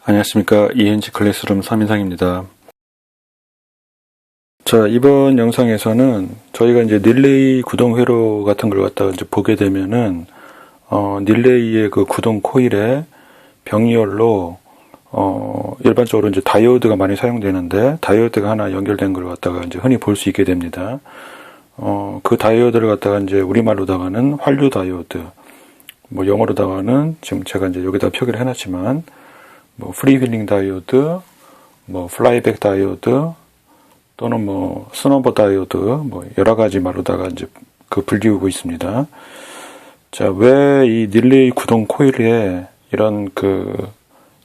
안녕하십니까. ENG 클래스룸 3인상입니다. 자, 이번 영상에서는 저희가 이제 릴레이 구동 회로 같은 걸 갖다가 이제 보게 되면은, 릴레이의 그 구동 코일에 병이열로, 일반적으로 이제 다이오드가 많이 사용되는데, 다이오드가 하나 연결된 걸 갖다가 이제 흔히 볼 수 있게 됩니다. 그 다이오드를 갖다가 이제 우리말로다가는 환류 다이오드, 뭐 영어로다가는 지금 제가 이제 여기다 표기를 해놨지만, 뭐 프리휠링 다이오드, 뭐 플라이백 다이오드, 또는 뭐 스노버 다이오드, 뭐 여러 가지 말로다가 이제 그 불리우고 있습니다. 자, 왜 이 릴레이 구동 코일에 이런 그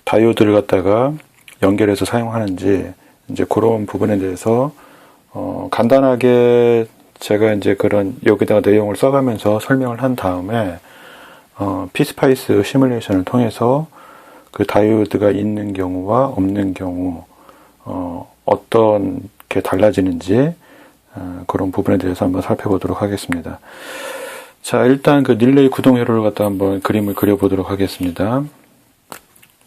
다이오드를 갖다가 연결해서 사용하는지 이제 그런 부분에 대해서 간단하게 제가 이제 그런 여기다가 내용을 써가면서 설명을 한 다음에 피스파이스 시뮬레이션을 통해서 그 다이오드가 있는 경우와 없는 경우 어떤 게 달라지는지 그런 부분에 대해서 한번 살펴보도록 하겠습니다. 자, 일단 그 릴레이 구동 회로를 갖다 한번 그림을 그려보도록 하겠습니다.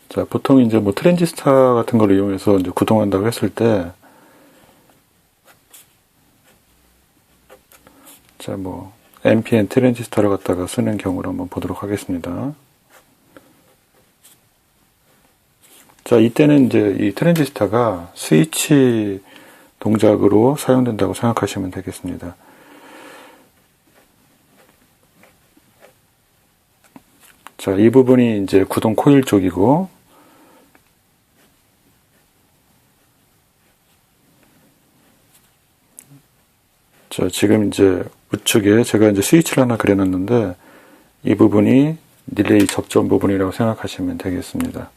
자, 보통 이제 뭐 트랜지스터 같은 걸 이용해서 이제 구동한다고 했을 때, 자, 뭐 NPN 트랜지스터를 갖다가 쓰는 경우를 한번 보도록 하겠습니다. 자, 이때는 이제 이 트랜지스터가 스위치 동작으로 사용된다고 생각하시면 되겠습니다. 자, 이 부분이 이제 구동 코일 쪽이고, 자, 지금 이제 우측에 제가 이제 스위치를 하나 그려놨는데, 이 부분이 릴레이 접점 부분이라고 생각하시면 되겠습니다.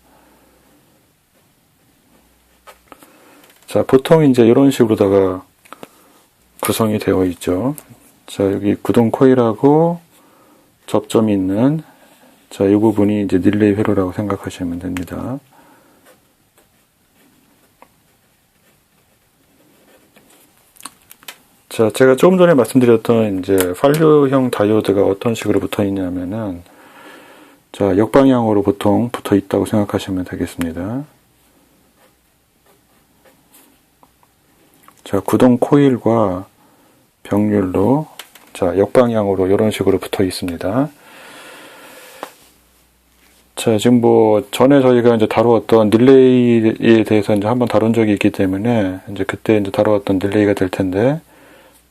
자, 보통 이제 이런 식으로다가 구성이 되어 있죠. 자, 여기 구동 코일하고 접점이 있는, 자, 이 부분이 이제 릴레이 회로라고 생각하시면 됩니다. 자, 제가 조금 전에 말씀드렸던 이제 환류형 다이오드가 어떤 식으로 붙어 있냐면은, 자, 역방향으로 보통 붙어 있다고 생각하시면 되겠습니다. 자, 구동 코일과 병률로, 자, 역방향으로 이런 식으로 붙어 있습니다. 자, 지금 뭐, 전에 저희가 이제 다루었던 릴레이에 대해서 이제 한번 다룬 적이 있기 때문에, 이제 그때 이제 다루었던 릴레이가 될 텐데,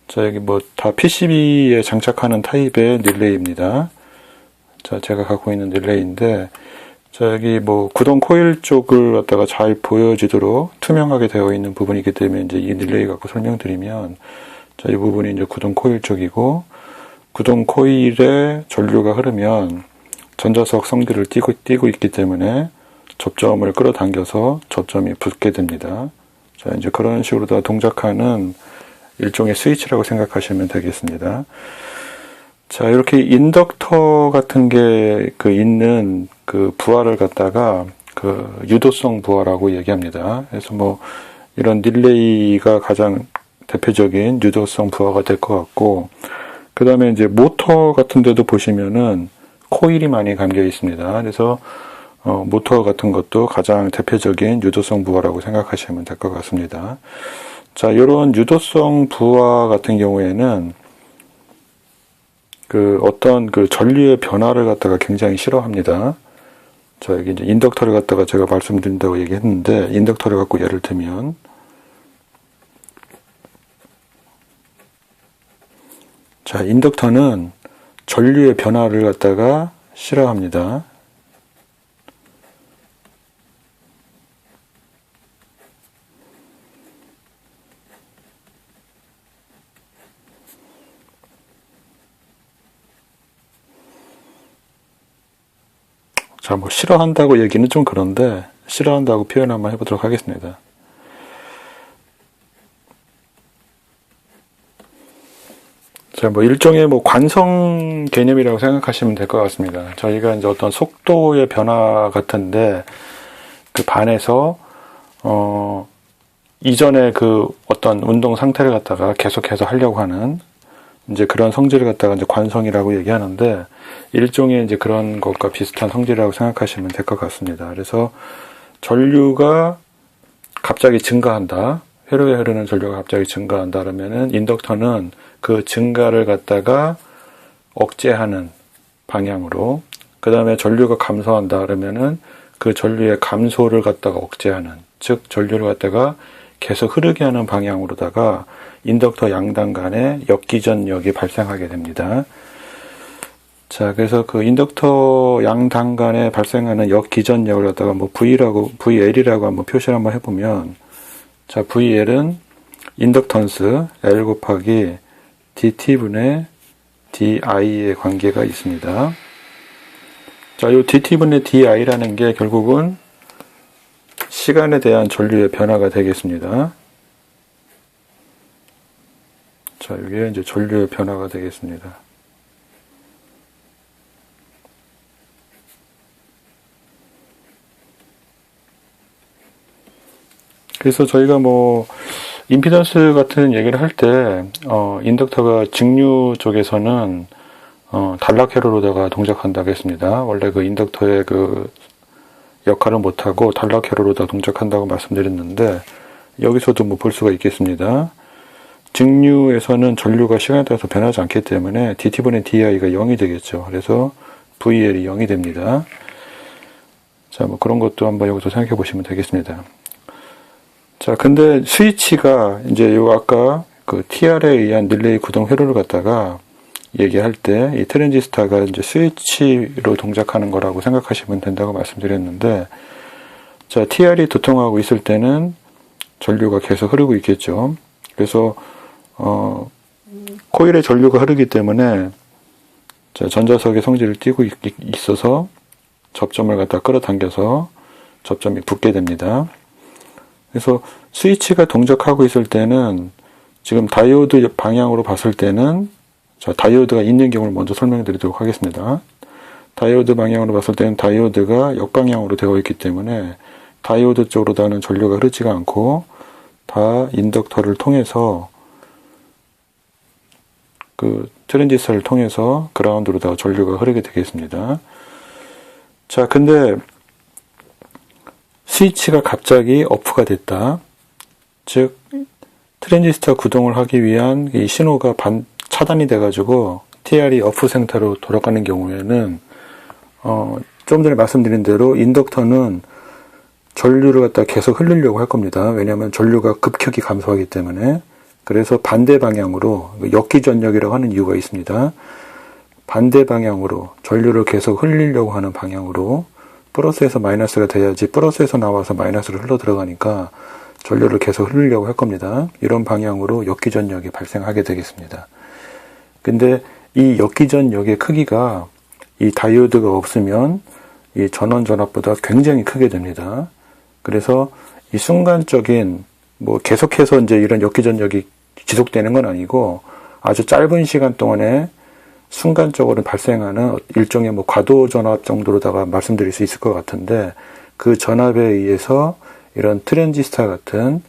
자, 여기 뭐, 다 PCB에 장착하는 타입의 릴레이입니다. 자, 제가 갖고 있는 릴레이인데, 자, 여기 뭐 구동 코일 쪽을 갖다가 잘 보여지도록 투명하게 되어 있는 부분이기 때문에 이제 이 릴레이 갖고 설명드리면, 자, 이 부분이 이제 구동 코일 쪽이고, 구동 코일에 전류가 흐르면 전자석 성질을 띄고 있기 때문에 접점을 끌어당겨서 접점이 붙게 됩니다. 자, 이제 그런 식으로 다 동작하는 일종의 스위치라고 생각하시면 되겠습니다. 자, 이렇게 인덕터 같은 게 그 있는 그 부하를 갖다가 그 유도성 부하라고 얘기합니다. 그래서 뭐 이런 릴레이가 가장 대표적인 유도성 부하가 될 것 같고, 그 다음에 이제 모터 같은 데도 보시면은 코일이 많이 감겨 있습니다. 그래서 모터 같은 것도 가장 대표적인 유도성 부하라고 생각하시면 될 것 같습니다. 자, 이런 유도성 부하 같은 경우에는 그 어떤 그 전류의 변화를 갖다가 굉장히 싫어합니다. 자, 여기 이제 인덕터를 갖다가 제가 말씀드린다고 얘기했는데, 인덕터를 갖고 예를 들면, 자, 인덕터는 전류의 변화를 갖다가 싫어합니다. 자, 뭐 싫어한다고 얘기는 좀 그런데 싫어한다고 표현 한번 해보도록 하겠습니다. 자, 뭐 일종의 뭐 관성 개념이라고 생각하시면 될 것 같습니다. 저희가 이제 어떤 속도의 변화 같은데 그 반에서 이전에 그 어떤 운동 상태를 갖다가 계속해서 하려고 하는 이제 그런 성질을 갖다가 이제 관성이라고 얘기하는데, 일종의 이제 그런 것과 비슷한 성질이라고 생각하시면 될 것 같습니다. 그래서 전류가 갑자기 증가한다. 회로에 흐르는 전류가 갑자기 증가한다. 그러면은 인덕터는 그 증가를 갖다가 억제하는 방향으로, 그 다음에 전류가 감소한다. 그러면은 그 전류의 감소를 갖다가 억제하는, 즉 전류를 갖다가 계속 흐르게 하는 방향으로다가 인덕터 양단 간에 역기전력이 발생하게 됩니다. 자, 그래서 그 인덕터 양단 간에 발생하는 역기전력을 갖다가 뭐 VL이라고 한번 표시를 한번 해보면, 자, VL은 인덕턴스 L 곱하기 DT분의 DI의 관계가 있습니다. 자, 요 DT분의 DI라는 게 결국은 시간에 대한 전류의 변화가 되겠습니다. 자, 이게 이제 전류의 변화가 되겠습니다. 그래서 저희가 뭐 임피던스 같은 얘기를 할 때 인덕터가 직류 쪽에서는 단락 회로로다가 동작한다고 했습니다. 원래 그 인덕터의 그 역할을 못하고 단락 회로로다 동작한다고 말씀드렸는데, 여기서도 뭐 볼 수가 있겠습니다. 직류에서는 전류가 시간에 따라서 변하지 않기 때문에 dt분의 di가 0이 되겠죠. 그래서 VL이 0이 됩니다. 자, 뭐 그런 것도 한번 여기서 생각해 보시면 되겠습니다. 자, 근데 스위치가 이제 요 아까 그 TR에 의한 릴레이 구동 회로를 갖다가 얘기할 때 이 트랜지스터가 이제 스위치로 동작하는 거라고 생각하시면 된다고 말씀드렸는데, 자, TR이 도통하고 있을 때는 전류가 계속 흐르고 있겠죠. 그래서 코일에 전류가 흐르기 때문에 자, 전자석의 성질을 띠고 있어서 접점을 갖다 끌어당겨서 접점이 붙게 됩니다. 그래서 스위치가 동작하고 있을 때는 지금 다이오드 방향으로 봤을 때는, 자, 다이오드가 있는 경우를 먼저 설명드리도록 하겠습니다. 다이오드 방향으로 봤을 때는 다이오드가 역방향으로 되어 있기 때문에 다이오드 쪽으로다는 전류가 흐르지가 않고 다 인덕터를 통해서 그 트랜지스터를 통해서 그라운드로다가 전류가 흐르게 되겠습니다. 자, 근데 스위치가 갑자기 오프가 됐다. 즉 트랜지스터 구동을 하기 위한 이 신호가 차단이 돼가지고 TR이 오프 상태로 돌아가는 경우에는 좀 전에 말씀드린 대로 인덕터는 전류를 갖다 계속 흐르려고 할 겁니다. 왜냐하면 전류가 급격히 감소하기 때문에. 그래서 반대 방향으로, 역기전력이라고 하는 이유가 있습니다. 반대 방향으로 전류를 계속 흘리려고 하는 방향으로, 플러스에서 마이너스가 돼야지 플러스에서 나와서 마이너스로 흘러 들어가니까 전류를 계속 흐르려고 할 겁니다. 이런 방향으로 역기전력이 발생하게 되겠습니다. 근데 이 역기전력의 크기가 이 다이오드가 없으면 이 전원 전압보다 굉장히 크게 됩니다. 그래서 이 순간적인, 뭐 계속해서 이제 이런 역기전력이 지속되는 건 아니고 아주 짧은 시간 동안에 순간적으로 발생하는 일종의 뭐 과도 전압 정도로다가 말씀드릴 수 있을 것 같은데, 그 전압에 의해서 이런 트랜지스터 같은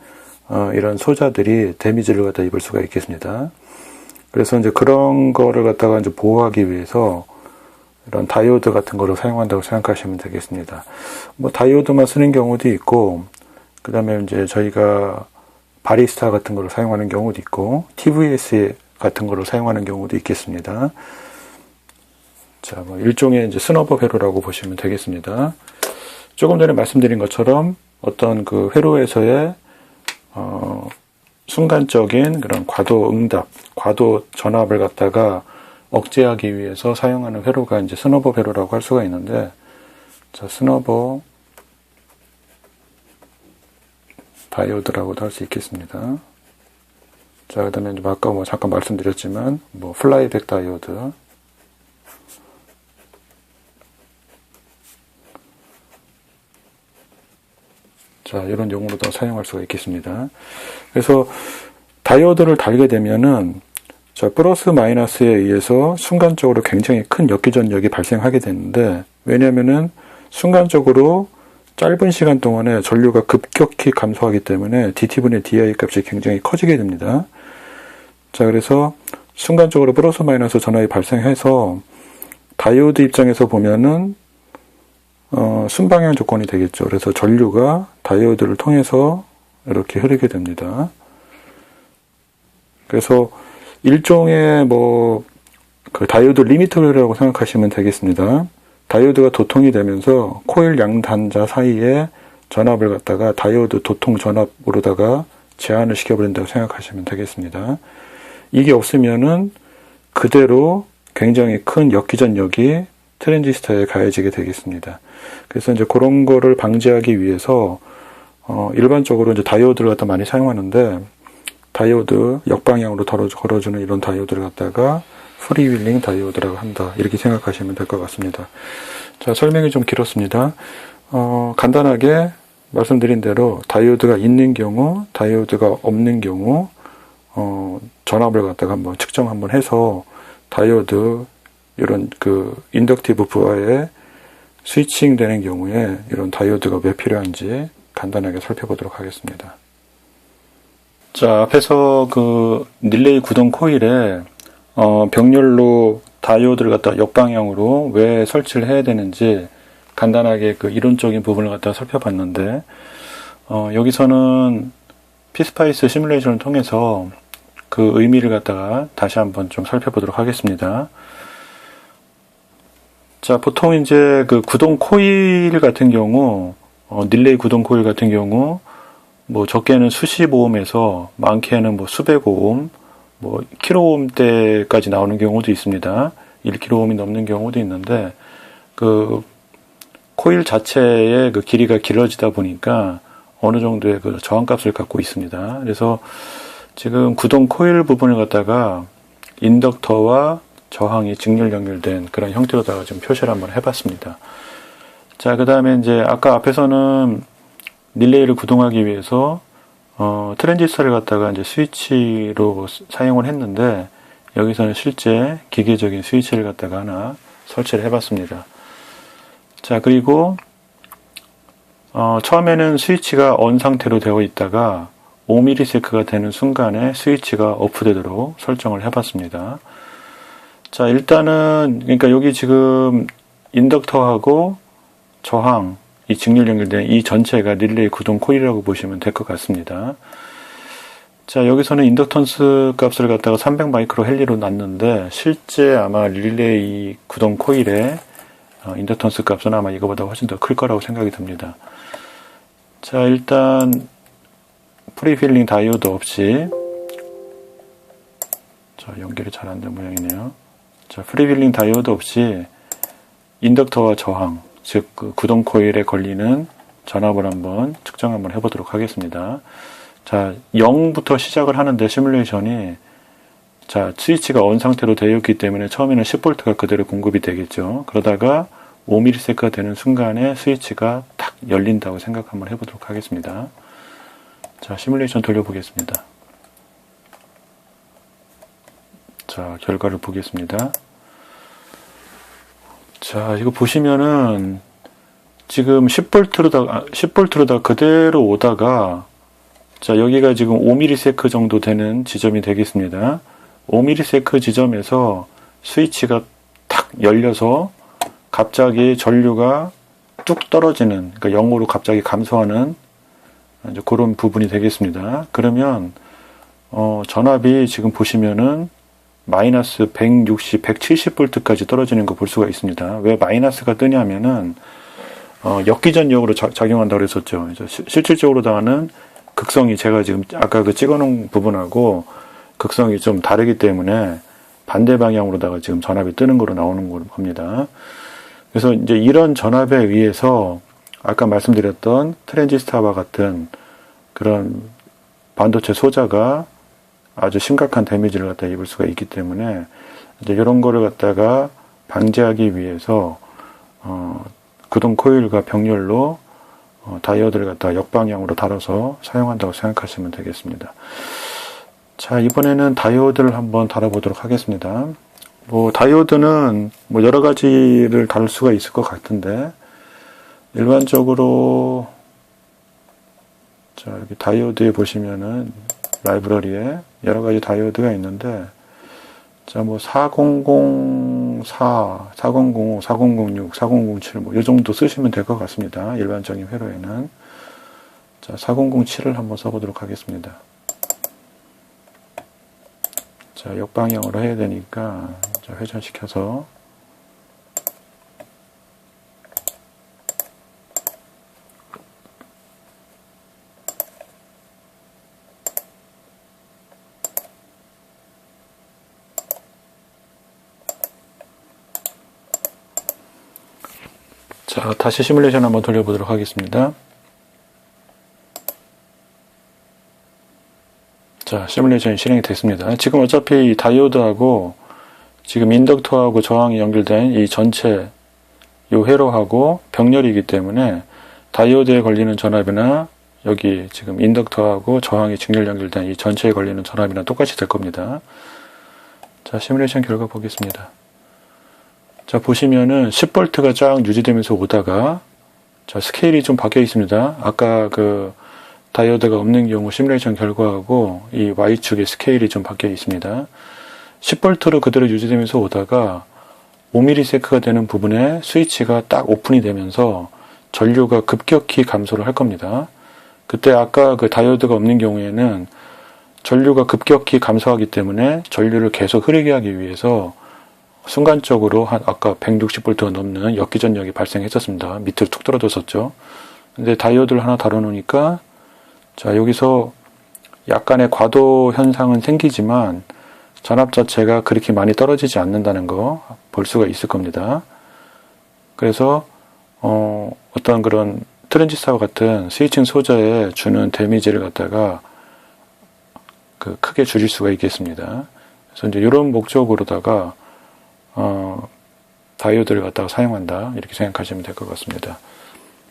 이런 소자들이 데미지를 갖다 입을 수가 있겠습니다. 그래서 이제 그런 거를 갖다가 이제 보호하기 위해서 이런 다이오드 같은 거를 사용한다고 생각하시면 되겠습니다. 뭐 다이오드만 쓰는 경우도 있고, 그 다음에 이제 저희가 바리스타 같은 거를 사용하는 경우도 있고, TVS 같은 거를 사용하는 경우도 있겠습니다. 자, 뭐 일종의 이제 스너버 회로라고 보시면 되겠습니다. 조금 전에 말씀드린 것처럼 어떤 그 회로에서의 순간적인 그런 과도 응답, 과도 전압을 갖다가 억제하기 위해서 사용하는 회로가 이제 스너버 회로라고 할 수가 있는데, 자, 스너버 다이오드라고도 할 수 있겠습니다. 자, 그 다음에 아까 뭐 잠깐 말씀드렸지만, 뭐 플라이백 다이오드, 자, 이런 용어로도 사용할 수가 있겠습니다. 그래서 다이오드를 달게 되면은, 자, 플러스 마이너스에 의해서 순간적으로 굉장히 큰 역기전력이 발생하게 되는데, 왜냐면은 순간적으로 짧은 시간 동안에 전류가 급격히 감소하기 때문에 dt분의 di 값이 굉장히 커지게 됩니다. 자, 그래서 순간적으로 플러스 마이너스 전압이 발생해서 다이오드 입장에서 보면은 순방향 조건이 되겠죠. 그래서 전류가 다이오드를 통해서 이렇게 흐르게 됩니다. 그래서 일종의 그 다이오드 리미터라고 생각하시면 되겠습니다. 다이오드가 도통이 되면서 코일 양단자 사이에 전압을 갖다가 다이오드 도통 전압으로다가 제한을 시켜버린다고 생각하시면 되겠습니다. 이게 없으면은 그대로 굉장히 큰 역기전력이 트랜지스터에 가해지게 되겠습니다. 그래서 이제 그런 거를 방지하기 위해서 일반적으로 이제 다이오드를 갖다 많이 사용하는데, 다이오드 역방향으로 걸어주는 이런 다이오드를 갖다가 프리윌링 다이오드라고 한다, 이렇게 생각하시면 될 것 같습니다. 자, 설명이 좀 길었습니다. 간단하게 말씀드린 대로 다이오드가 있는 경우, 다이오드가 없는 경우 전압을 갖다가 한번 측정 한번 해서 다이오드 이런 그 인덕티브 부하에 스위칭 되는 경우에 이런 다이오드가 왜 필요한지 간단하게 살펴보도록 하겠습니다. 자, 앞에서 그 릴레이 구동 코일에 병렬로 다이오드를 갖다 역방향으로 왜 설치를 해야 되는지 간단하게 그 이론적인 부분을 갖다 살펴봤는데, 여기서는 피스파이스 시뮬레이션을 통해서 그 의미를 갖다가 다시 한번 좀 살펴보도록 하겠습니다. 자, 보통 이제 그 구동 코일 같은 경우, 릴레이 구동 코일 같은 경우, 적게는 수십 오음에서 많게는 수백 오음, 킬로옴대까지 나오는 경우도 있습니다. 1kΩ이 넘는 경우도 있는데, 그 코일 자체의 그 길이가 길어지다 보니까 어느 정도의 그 저항값을 갖고 있습니다. 그래서 지금 구동 코일 부분을 갖다가 인덕터와 저항이 직렬 연결된 그런 형태로다가 좀 표시를 한번 해봤습니다. 자, 그 다음에 이제 아까 앞에서는 릴레이를 구동하기 위해서 트랜지스터를 갖다가 이제 스위치로 사용을 했는데, 여기서는 실제 기계적인 스위치를 갖다가 하나 설치를 해봤습니다. 자, 그리고 처음에는 스위치가 ON 상태로 되어 있다가 5ms가 되는 순간에 스위치가 오프되도록 설정을 해봤습니다. 자, 일단은 그러니까 여기 지금 인덕터하고 저항, 이 직렬 연결된 이 전체가 릴레이 구동 코일이라고 보시면 될 것 같습니다. 자, 여기서는 인덕턴스 값을 갖다가 300 마이크로 헬리로 놨는데, 실제 아마 릴레이 구동 코일의 인덕턴스 값은 아마 이거보다 훨씬 더 클 거라고 생각이 듭니다. 자, 일단 프리필링 다이오드 없이, 자, 연결이 잘 안 된 모양이네요. 자, 프리필링 다이오드 없이 인덕터와 저항, 즉 그 구동 코일에 걸리는 전압을 한번 측정 한번 해보도록 하겠습니다. 자, 0부터 시작을 하는데 시뮬레이션이, 자, 스위치가 ON 상태로 되어 있기 때문에 처음에는 10V가 그대로 공급이 되겠죠. 그러다가 5ms가 되는 순간에 스위치가 탁 열린다고 생각 한번 해보도록 하겠습니다. 자, 시뮬레이션 돌려보겠습니다. 자, 결과를 보겠습니다. 자, 이거 보시면은 지금 10V로다 그대로 오다가, 자, 여기가 지금 5ms 정도 되는 지점이 되겠습니다. 5ms 지점에서 스위치가 탁 열려서 갑자기 전류가 뚝 떨어지는, 그러니까 0으로 갑자기 감소하는 이제 그런 부분이 되겠습니다. 그러면 전압이 지금 보시면은 마이너스 160, 170V까지 떨어지는 거 볼 수가 있습니다. 왜 마이너스가 뜨냐면은 역기전력으로 작용한다고 그랬었죠. 실질적으로 당하는 극성이 제가 지금 아까 그 찍어놓은 부분하고 극성이 좀 다르기 때문에 반대 방향으로다가 지금 전압이 뜨는 거로 나오는 겁니다. 그래서 이제 이런 전압에 의해서 아까 말씀드렸던 트랜지스터와 같은 그런 반도체 소자가 아주 심각한 데미지를 갖다 입을 수가 있기 때문에 이제 이런 거를 갖다가 방지하기 위해서 구동 코일과 병렬로 다이오드를 갖다가 역방향으로 달아서 사용한다고 생각하시면 되겠습니다. 자, 이번에는 다이오드를 한번 달아보도록 하겠습니다. 다이오드는 여러 가지를 다룰 수가 있을 것 같은데, 일반적으로, 자, 여기 다이오드에 보시면은 라이브러리에 여러 가지 다이오드가 있는데, 자, 400 4004, 4005, 4006, 4007 뭐 이 정도 쓰시면 될 것 같습니다. 일반적인 회로에는. 자, 4007을 한번 써보도록 하겠습니다. 자, 역방향으로 해야 되니까 자, 회전시켜서 자, 다시 시뮬레이션 한번 돌려보도록 하겠습니다. 자, 시뮬레이션이 실행이 됐습니다. 지금 어차피 이 다이오드하고 지금 인덕터하고 저항이 연결된 이 전체 요 회로하고 병렬이기 때문에 다이오드에 걸리는 전압이나 여기 지금 인덕터하고 저항이 직렬 연결된 이 전체에 걸리는 전압이랑 똑같이 될 겁니다. 자, 시뮬레이션 결과 보겠습니다. 자, 보시면은 10V가 쫙 유지되면서 오다가 자, 스케일이 좀 바뀌어 있습니다. 아까 그 다이오드가 없는 경우 시뮬레이션 결과하고 이 Y축의 스케일이 좀 바뀌어 있습니다. 10V로 그대로 유지되면서 오다가 5ms가 되는 부분에 스위치가 딱 오픈이 되면서 전류가 급격히 감소를 할 겁니다. 그때 아까 그 다이오드가 없는 경우에는 전류가 급격히 감소하기 때문에 전류를 계속 흐르게 하기 위해서 순간적으로 아까 160V가 넘는 역기전력이 발생했었습니다. 밑으로 툭 떨어졌었죠. 근데 다이오드를 하나 다뤄놓으니까 자, 여기서 약간의 과도 현상은 생기지만 전압 자체가 그렇게 많이 떨어지지 않는다는 거 볼 수가 있을 겁니다. 그래서 어떤 그런 트랜지스터와 같은 스위칭 소자에 주는 데미지를 갖다가 크게 줄일 수가 있겠습니다. 그래서 이제 이런 목적으로다가 다이오드를 갖다가 사용한다 이렇게 생각하시면 될 것 같습니다.